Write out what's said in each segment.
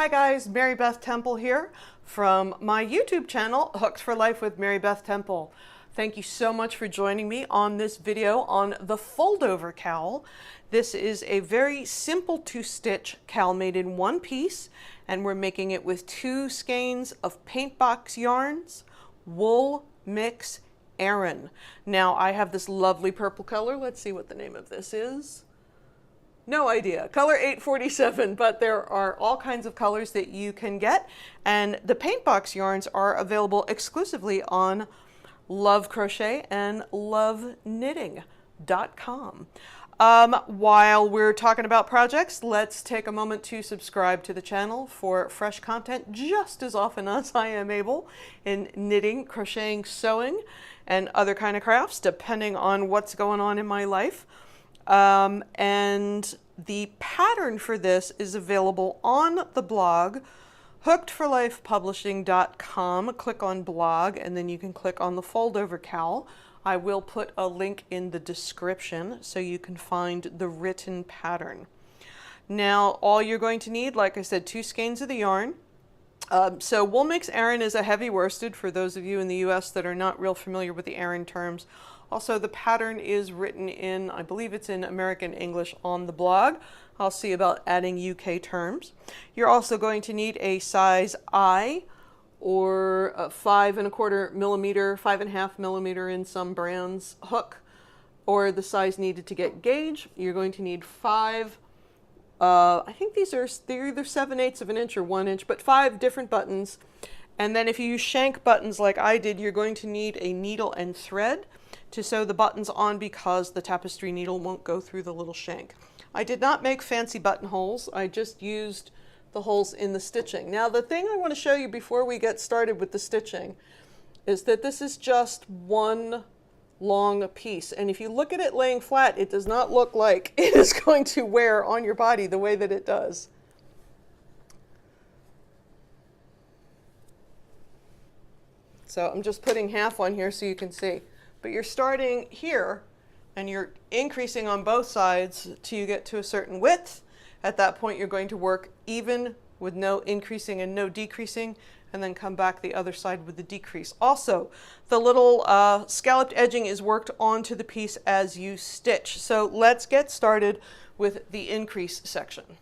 Hi guys, Mary Beth Temple here from my YouTube channel, Hooked for Life with Mary Beth Temple. Thank you so much for joining me on this video on the Foldover cowl. This is a very simple to stitch cowl made in one piece, and we're making it with 2 skeins of paint box yarns, wool mix Aran. Now I have this lovely purple color. Let's see what the name of this is. No idea. Color 847, but there are all kinds of colors that you can get, and the paint box yarns are available exclusively on Love Crochet and loveknitting.com. While we're talking about projects, let's take a moment to subscribe to the channel for fresh content just as often as I am able in knitting, crocheting, sewing, and other kind of crafts, depending on what's going on in my life. And the pattern for this is available on the blog, hookedforlifepublishing.com. Click on blog, and then you can click on the Foldover cowl. I will put a link in the description so you can find the written pattern. Now, all you're going to need, like I said, 2 skeins of the yarn. So wool mix Aran is a heavy worsted for those of you in the US that are not real familiar with the Aran terms. Also, the pattern is written in, I believe it's in American English on the blog. I'll see about adding UK terms. You're also going to need a size I, or a 5 1/4 millimeter, 5.5 millimeter in some brands hook, or the size needed to get gauge. You're going to need 5, I think they're either 7/8 of an inch or 1 inch, but 5 different buttons. And then if you use shank buttons like I did, you're going to need a needle and thread to sew the buttons on, because the tapestry needle won't go through the little shank. I did not make fancy buttonholes. I just used the holes in the stitching. Now, the thing I want to show you before we get started with the stitching is that this is just one long piece. And if you look at it laying flat, it does not look like it is going to wear on your body the way that it does. So I'm just putting half on here so you can see. But you're starting here, and you're increasing on both sides till you get to a certain width. At that point, you're going to work even with no increasing and no decreasing, and then come back the other side with the decrease. Also, the little scalloped edging is worked onto the piece as you stitch. So let's get started with the increase section.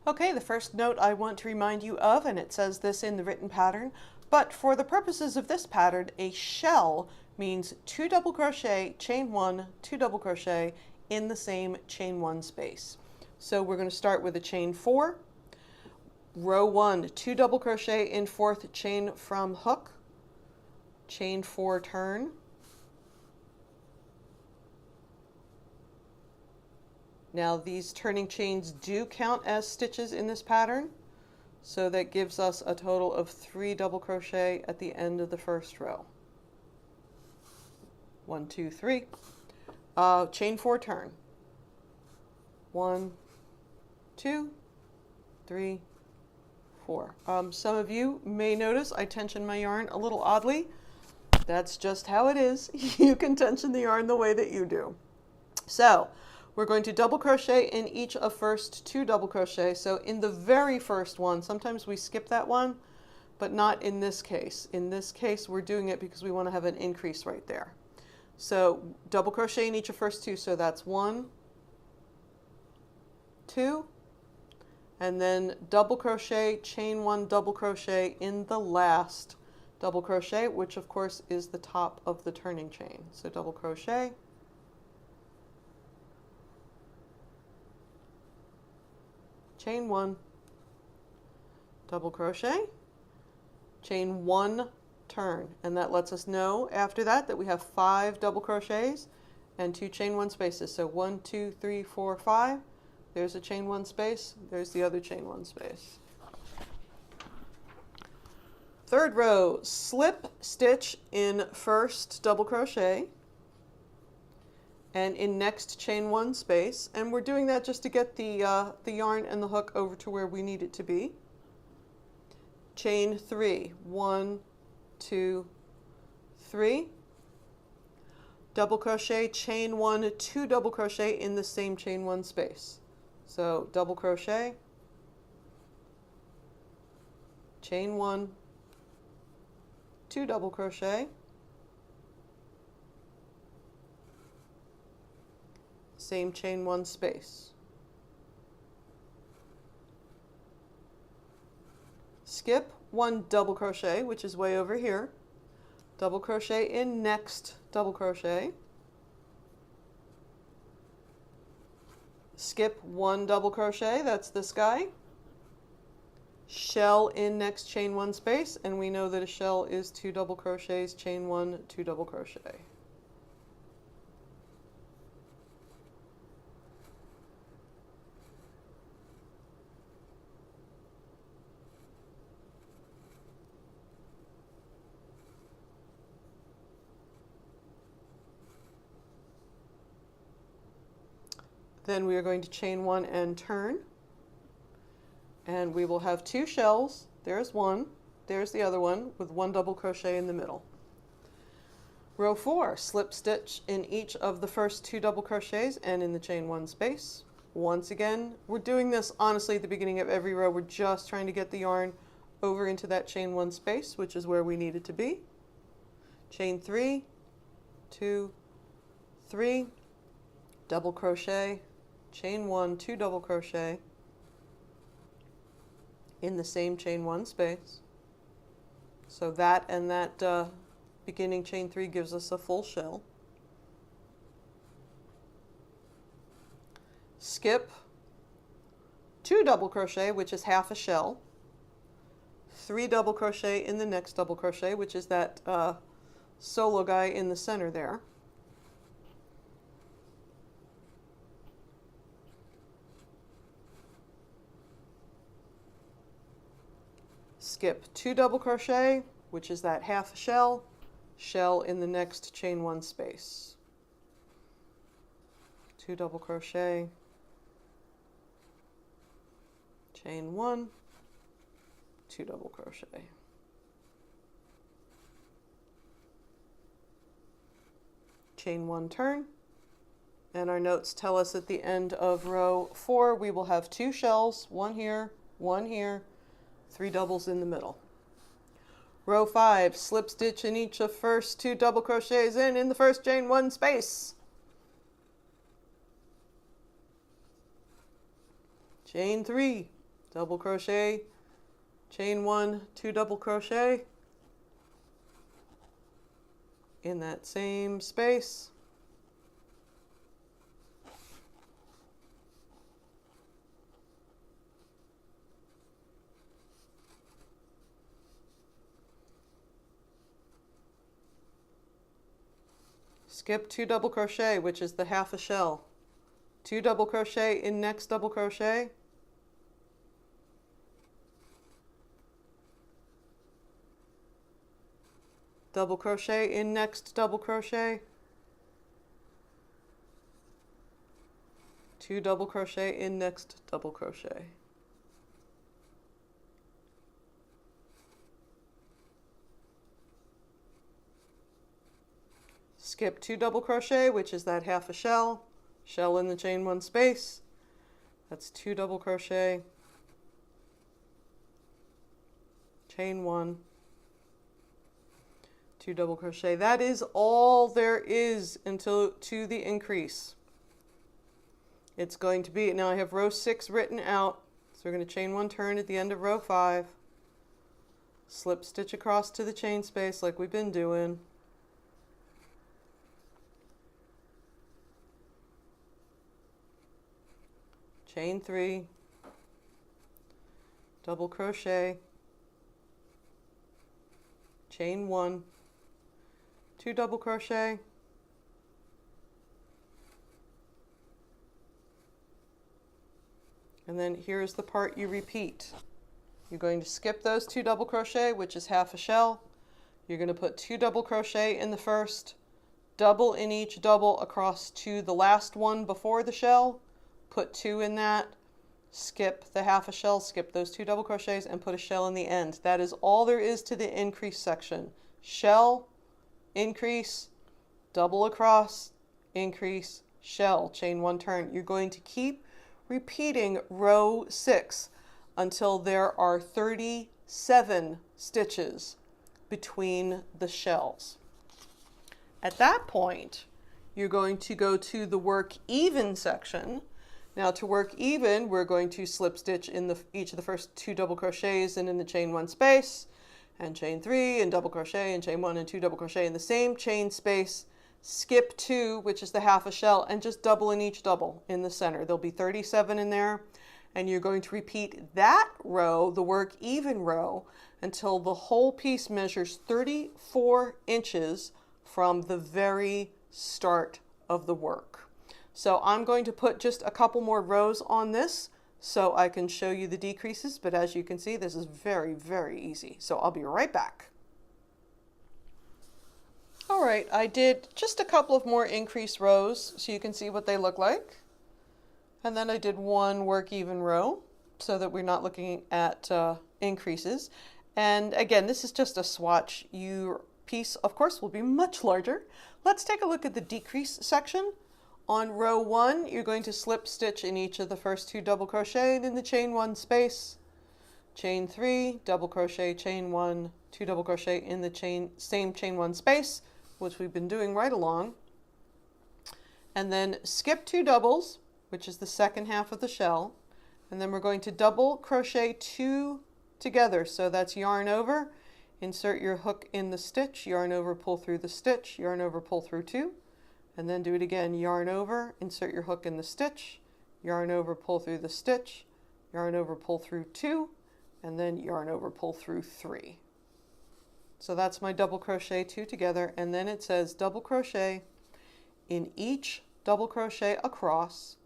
Okay, the first note I want to remind you of, and it says this in the written pattern, but for the purposes of this pattern, a shell means 2 double crochet, chain 1, 2 double crochet in the same chain 1 space. So we're going to start with a chain 4, row 1, 2 double crochet in 4th chain from hook, chain 4 turn, now these turning chains do count as stitches in this pattern, so that gives us a total of 3 double crochet at the end of the first row. 1, 2, 3. Chain 4 turn. 1, 2, 3, 4. Some of you may notice I tension my yarn a little oddly. That's just how it is. You can tension the yarn the way that you do. So we're going to double crochet in each of first 2 double crochet. So in the very first one, sometimes we skip that one, but not in this case. In this case, we're doing it because we want to have an increase right there. So double crochet in each of first 2, so that's 1, 2, and then double crochet, chain 1 double crochet in the last double crochet, which of course is the top of the turning chain. So double crochet, chain 1, double crochet, chain 1, turn, and that lets us know after that that we have 5 double crochets and 2 chain 1 spaces. So 1, 2, 3, 4, 5. There's a chain 1 space. There's the other chain 1 space. Third row, slip stitch in first double crochet and in next chain 1 space, and we're doing that just to get the yarn and the hook over to where we need it to be. Chain 3, 1, 2, 3, double crochet, chain 1, 2 double crochet in the same chain 1 space. So double crochet, chain 1, 2 double crochet, same chain 1 space. Skip 1 double crochet, which is way over here. Double crochet in next double crochet. Skip 1 double crochet, that's this guy. Shell in next chain 1 space, and we know that a shell is 2 double crochets, chain 1, 2 double crochet. Then we are going to chain 1 and turn, and we will have 2 shells. There's one, there's the other one, with 1 double crochet in the middle. Row 4, slip stitch in each of the first 2 double crochets and in the chain 1 space. Once again, we're doing this honestly at the beginning of every row. We're just trying to get the yarn over into that chain 1 space, which is where we need it to be. Chain 3, 2, 3, double crochet, chain 1, 2 double crochet in the same chain 1 space. So that and that beginning chain 3 gives us a full shell. Skip 2 double crochet, which is half a shell. 3 double crochet in the next double crochet, which is that solo guy in the center there. Skip 2 double crochet, which is that half a shell, shell in the next chain 1 space. 2 double crochet, chain 1, 2 double crochet. Chain 1, turn, and our notes tell us at the end of row 4 we will have 2 shells, 1 here, 3 doubles in the middle. Row 5, slip stitch in each of first 2 double crochets in the first chain 1 space. Chain 3, double crochet, chain 1, 2 double crochet in that same space. Skip 2 double crochet, which is the half a shell. 2 double crochet in next double crochet. Double crochet in next double crochet. 2 double crochet in next double crochet. Skip 2 double crochet, which is that half a shell, shell in the chain 1 space. That's 2 double crochet, chain 1, 2 double crochet. That is all there is until to the increase. It's going to be, now I have row 6 written out, so we're going to chain 1, turn at the end of row 5, slip stitch across to the chain space like we've been doing. Chain 3, double crochet, chain 1, 2 double crochet, and then here's the part you repeat. You're going to skip those 2 double crochet, which is half a shell. You're going to put 2 double crochet in the first, double in each double across to the last one before the shell, put 2 in that, skip the half a shell, skip those 2 double crochets, and put a shell in the end. That is all there is to the increase section. Shell, increase, double across, increase, shell, chain 1, turn. You're going to keep repeating row 6 until there are 36 7 stitches between the shells. At that point, you're going to go to the work even section. Now to work even, we're going to slip stitch in each of the first 2 double crochets and in the chain 1 space, and chain 3 and double crochet and chain 1 and 2 double crochet in the same chain space, skip 2, which is the half a shell, and just double in each double in the center. There'll be 37 in there, and you're going to repeat that row, the work even row, until the whole piece measures 34 inches from the very start of the work. So I'm going to put just a couple more rows on this so I can show you the decreases, but as you can see, this is very, very easy. So I'll be right back. All right, I did just a couple of more increase rows so you can see what they look like. And then I did 1 work even row so that we're not looking at increases. And again, this is just a swatch. Your piece, of course, will be much larger. Let's take a look at the decrease section. On row 1, you're going to slip stitch in each of the first 2 double crochet in the chain 1 space, chain 3, double crochet, chain 1, 2 double crochet in the same chain 1 space, which we've been doing right along, and then skip 2 doubles, which is the second half of the shell, and then we're going to double crochet 2 together. So that's yarn over, insert your hook in the stitch, yarn over, pull through the stitch, yarn over, pull through 2, and then do it again, yarn over, insert your hook in the stitch, yarn over, pull through the stitch, yarn over, pull through 2, and then yarn over, pull through 3. So that's my double crochet 2 together, and then it says double crochet in each double crochet across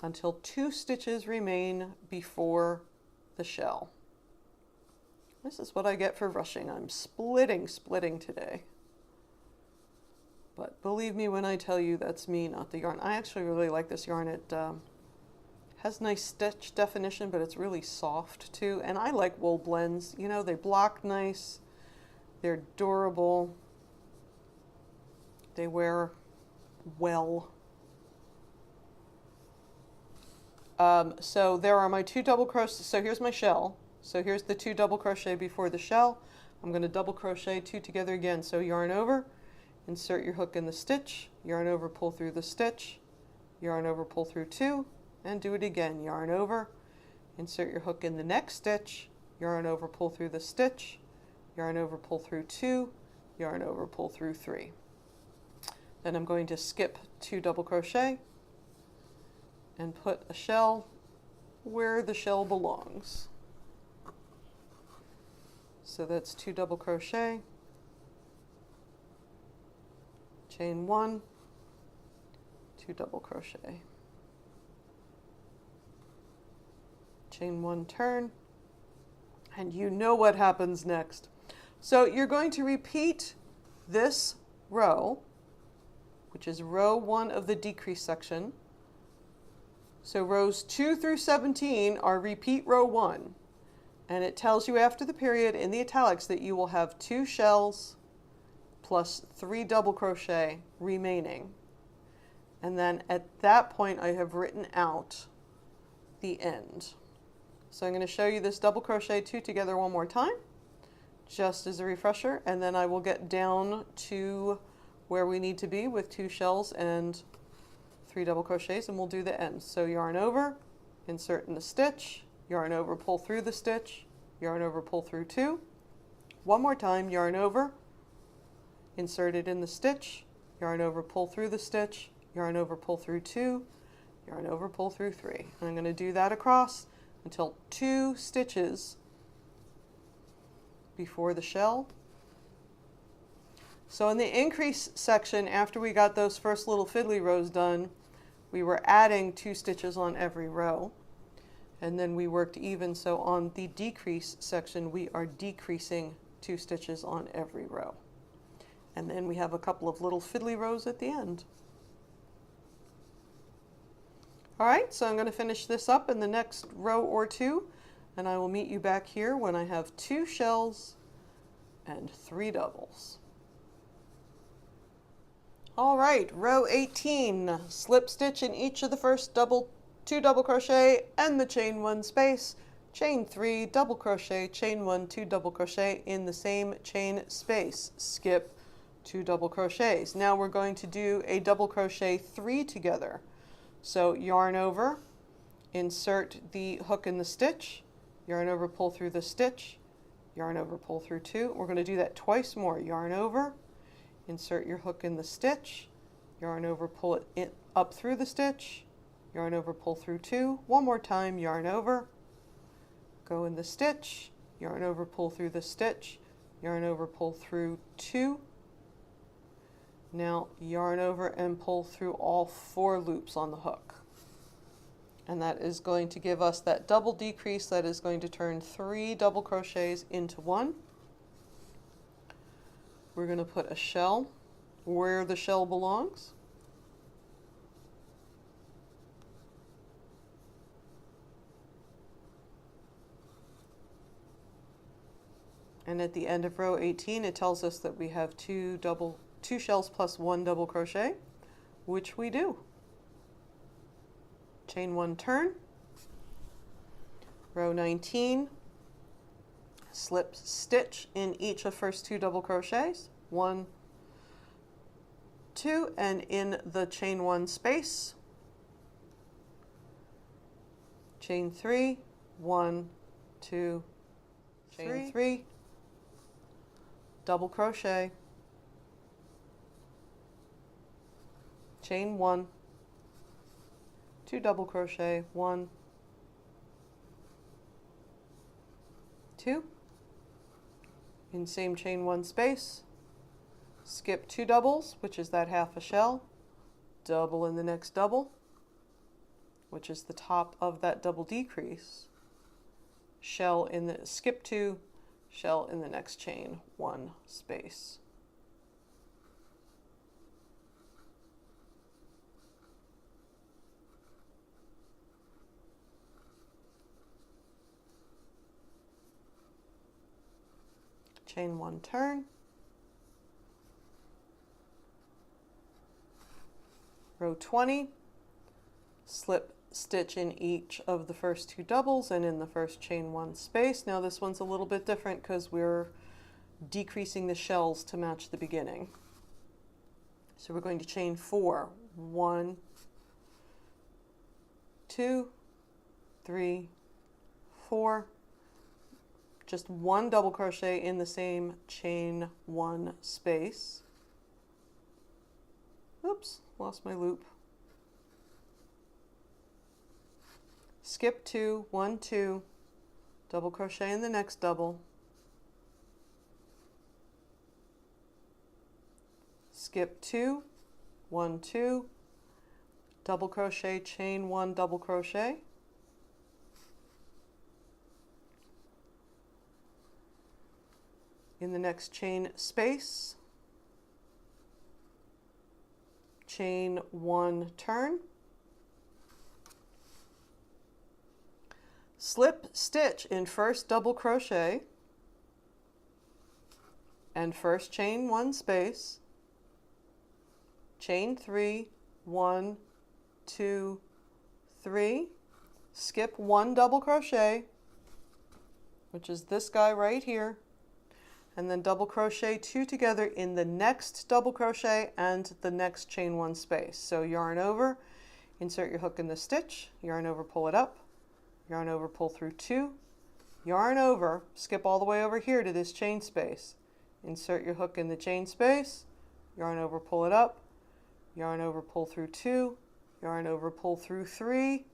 until 2 stitches remain before the shell. This is what I get for rushing. I'm splitting today. But believe me when I tell you that's me, not the yarn. I actually really like this yarn. It has nice stitch definition, but it's really soft too. And I like wool blends. You know, they block nice. They're durable. They wear well. So there are my 2 double crochets. So here's my shell. So here's the 2 double crochet before the shell. I'm going to double crochet 2 together again. So yarn over, insert your hook in the stitch, yarn over, pull through the stitch, yarn over, pull through 2, and do it again. Yarn over, insert your hook in the next stitch, yarn over, pull through the stitch, yarn over, pull through 2, yarn over, pull through 3. Then I'm going to skip 2 double crochet and put a shell where the shell belongs. So that's 2 double crochet, chain 1, 2 double crochet, chain 1, turn, and you know what happens next. So you're going to repeat this row, which is row 1 of the decrease section. So rows 2 through 17 are repeat row 1, and it tells you after the period in the italics that you will have 2 shells plus 3 double crochet remaining. And then at that point I have written out the end. So I'm going to show you this double crochet 2 together one more time, just as a refresher, and then I will get down to where we need to be with 2 shells and 3 double crochets, and we'll do the ends. So yarn over, insert in the stitch, yarn over, pull through the stitch, yarn over, pull through 2. One more time, yarn over, insert it in the stitch, yarn over, pull through the stitch, yarn over, pull through 2, yarn over, pull through 3. And I'm going to do that across until 2 stitches before the shell. So in the increase section, after we got those first little fiddly rows done, we were adding 2 stitches on every row, and then we worked even. So on the decrease section, we are decreasing 2 stitches on every row. And then we have a couple of little fiddly rows at the end. All right, so I'm going to finish this up in the next row or 2, and I will meet you back here when I have 2 shells and 3 doubles. All right, row 18, slip stitch in each of the first 2 double crochet and the chain 1 space, chain 3, double crochet, chain 1, 2 double crochet in the same chain space, skip 2 double crochets. Now we're going to do a double crochet 3 together. So yarn over, insert the hook in the stitch, yarn over, pull through the stitch, yarn over, pull through 2. We're going to do that twice more. Yarn over, insert your hook in the stitch, yarn over, pull it in, up through the stitch, yarn over, pull through 2. One more time, yarn over, go in the stitch, yarn over, pull through the stitch, yarn over, pull through 2. Now yarn over and pull through all 4 loops on the hook. And that is going to give us that double decrease that is going to turn 3 double crochets into 1. We're going to put a shell where the shell belongs. And at the end of row 18, it tells us that we have 2 shells plus 1 double crochet, which we do. Chain 1, turn, row 19, slip stitch in each of first 2 double crochets, 1, 2, and in the chain 1 space, chain 3, 1, 2, chain 3, double crochet, chain 1, 2 double crochet, 1, 2, in same chain 1 space, skip 2 doubles, which is that half a shell, double in the next double, which is the top of that double decrease, shell in the, skip 2, shell in the next chain 1 space. Chain 1, turn, row 20, slip stitch in each of the first 2 doubles and in the first chain 1 space. Now this one's a little bit different because we're decreasing the shells to match the beginning. So we're going to chain 4, 1, 2, 3, 4, just 1 double crochet in the same chain 1 space. Oops, lost my loop. Skip 2, 1, 2, double crochet in the next double, skip 2, 1, 2, double crochet, chain 1, double crochet, in the next chain space, chain 1, turn, slip stitch in first double crochet and first chain 1 space, chain 3, 1, 2, 3, skip 1 double crochet, which is this guy right here, and then double crochet 2 together in the next double crochet and the next chain 1 space. So yarn over, insert your hook in the stitch, yarn over, pull it up, yarn over, pull through 2, yarn over, skip all the way over here to this chain space, insert your hook in the chain space, yarn over, pull it up, yarn over, pull through 2, yarn over, pull through 3,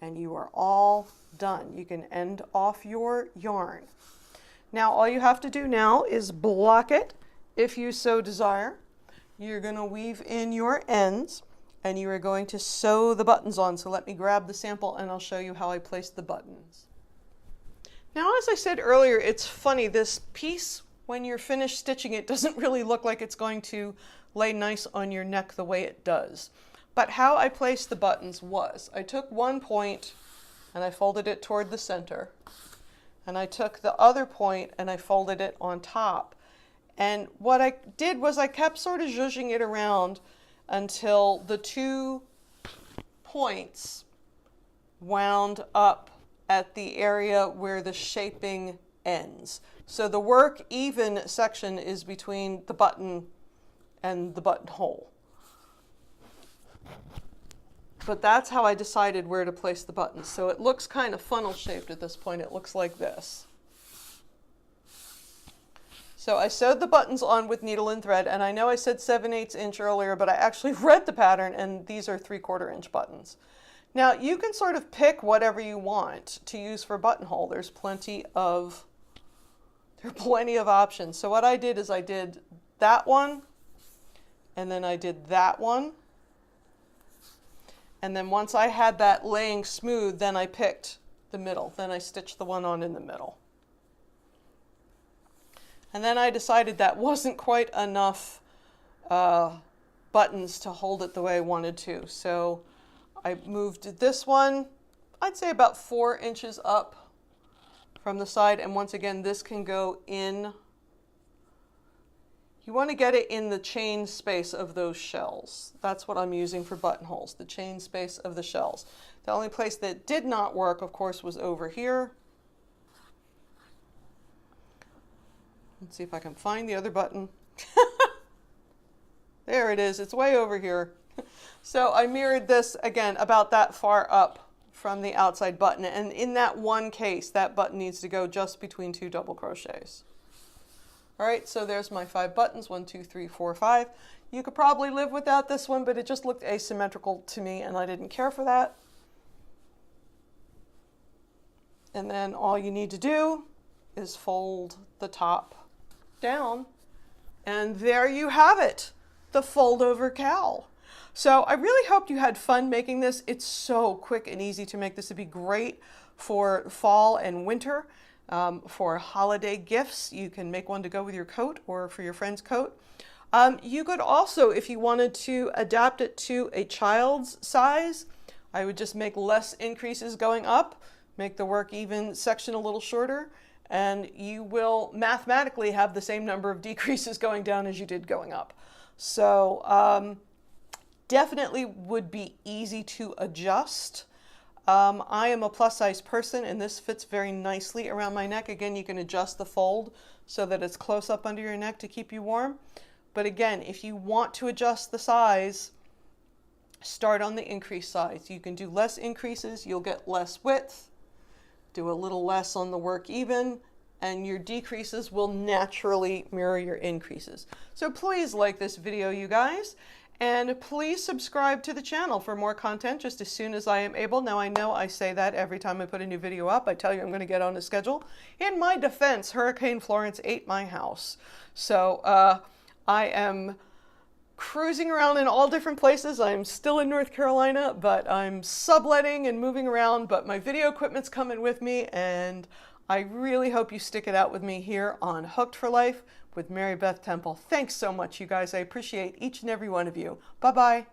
and you are all done. You can end off your yarn. Now all you have to do now is block it if you so desire. You're going to weave in your ends and you are going to sew the buttons on. So let me grab the sample and I'll show you how I place the buttons. Now, as I said earlier, it's funny, this piece, when you're finished stitching it, doesn't really look like it's going to lay nice on your neck the way it does. But how I placed the buttons was, I took one point and I folded it toward the center. And I took the other point and I folded it on top. And what I did was I kept sort of zhuzhing it around until the 2 points wound up at the area where the shaping ends. So the work even section is between the button and the buttonhole. But that's how I decided where to place the buttons. So it looks kind of funnel shaped at this point. It looks like this. So I sewed the buttons on with needle and thread, and I know I said 7/8 inch earlier, but I actually read the pattern, and these are 3/4 inch buttons. Now you can sort of pick whatever you want to use for buttonhole. There are plenty of options. So what I did is I did that one, and then I did that one. And then once I had that laying smooth, then I picked the middle. Then I stitched the one on in the middle. And then I decided that wasn't quite enough buttons to hold it the way I wanted to. So I moved this one, I'd say about 4 inches up from the side. And once again, this can go in. You want to get it in the chain space of those shells. That's what I'm using for buttonholes, the chain space of the shells. The only place that did not work, of course, was over here. Let's see if I can find the other button. There it is. It's way over here. So I mirrored this, again, about that far up from the outside button. And in that one case, that button needs to go just between 2 double crochets. All right, so there's my 5 buttons, 1, 2, 3, 4, 5. You could probably live without this one, but it just looked asymmetrical to me, and I didn't care for that. And then all you need to do is fold the top down, and there you have it, the fold-over cowl. So I really hoped you had fun making this. It's so quick and easy to make. This would be great for fall and winter. For holiday gifts, you can make one to go with your coat or for your friend's coat. You could also, if you wanted to adapt it to a child's size, I would just make less increases going up, make the work even section a little shorter, and you will mathematically have the same number of decreases going down as you did going up. So definitely would be easy to adjust. I am a plus size person, and this fits very nicely around my neck. Again, you can adjust the fold so that it's close up under your neck to keep you warm. But again, if you want to adjust the size, start on the increase size. You can do less increases, you'll get less width. Do a little less on the work even, and your decreases will naturally mirror your increases. So please like this video, you guys. And please subscribe to the channel for more content just as soon as I am able. Now I know I say that every time I put a new video up. I tell you I'm going to get on a schedule. In my defense, Hurricane Florence ate my house. So I am cruising around in all different places. I'm still in North Carolina, but I'm subletting and moving around. But my video equipment's coming with me, and I really hope you stick it out with me here on Hooked for Life with Mary Beth Temple. Thanks so much, you guys. I appreciate each and every one of you. Bye-bye.